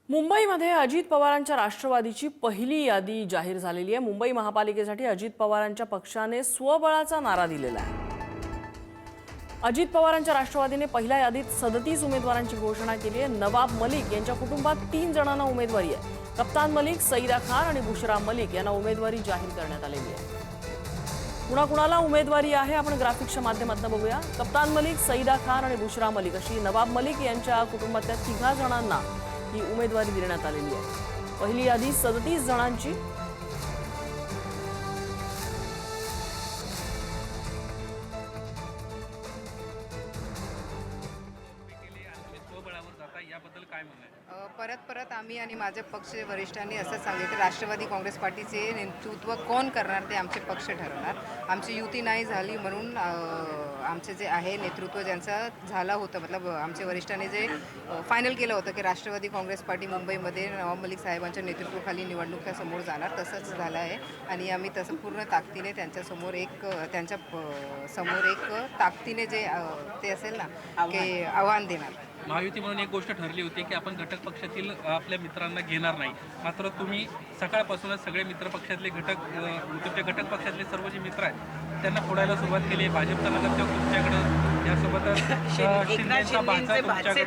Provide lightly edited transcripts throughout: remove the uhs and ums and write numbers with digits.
मुंबईमध्ये अजित पवारांच्या राष्ट्रवादीची पहिली यादी जाहीर झालेली आहे। मुंबई महापालिकेसाठी अजित पवारांच्या पक्षाने स्वबळाचा नारा दिलेला आहे। अजित पवारांच्या राष्ट्रवादीने पहिल्या यादीत 37 उमेदवारांची घोषणा केली आहे। नवाब मलिक यांच्या कुटुंबात 3 जणांना उमेदवारी आहे। कप्तान मलिक, सईदा खान आणि बुशरा मलिक यांना उमेदवारी जाहीर करण्यात आलेली आहे। कुणाकुणाला उमेदवारी आहे आपण ग्राफिक्सच्या माध्यमातून बघूया। कप्तान मलिक, सईदा खान आणि बुशरा मलिक अशी नवाब मलिक यांच्या कुटुंबातल्या 3 जणांना ही उमेदवारी देण्यात आलेली आहे। पहिली यादी 37 जणांची। परत आम्ही आणि माझे पक्ष वरिष्ठांनी असं सांगितलं, राष्ट्रवादी काँग्रेस पार्टीचे नेतृत्व कोण करणार ते आमचे पक्ष ठरवणार। आमची युती नाही झाली म्हणून आमचे जे आहे नेतृत्व ज्यांचा झाला होतं, मतलब आमचे वरिष्ठांनी जे फायनल केलं होतं की राष्ट्रवादी काँग्रेस पार्टी मुंबईमध्ये नवाब मलिक साहेबांच्या नेतृत्वाखाली निवडणुकीसमोर जाणार, तसंच झालं आहे। आणि आम्ही तसं पूर्ण ताकदीने त्यांच्यासमोर एक ताकदीने जे ते असेल ना की आव्हान देणार। महायुती म्हणून एक गोष्ट ठरली होती की आपण घटक पक्षातील आपल्या मित्रांना घेणार नाही, मात्र तुम्ही सकाळपासूनच सगळे मित्र पक्षातले तुमच्या घटक पक्षातले सर्व जे मित्र आहेत त्यांना फोडायला सुरुवात केली। भाजपचा नगरसेवक तुमच्याकडं, यासोबतच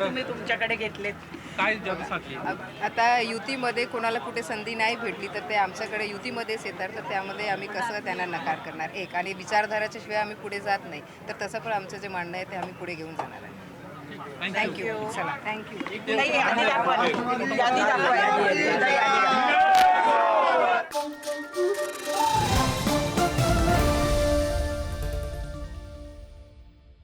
तुम्ही तुमच्याकडे घेतलेत, काय जादू साधली? आता युतीमध्ये कोणाला कुठे संधी नाही भेटली तर ते आमच्याकडे युतीमध्येच येतात, तर त्यामध्ये आम्ही कसं त्यांना नकार करणार एक, आणि विचारधाराच्या शिवाय आम्ही पुढे जात नाही, तर तसं पण आमचं जे म्हणणं आहे ते आम्ही पुढे घेऊन जाणार आहे। थँक्यू। चला, थँक्यू।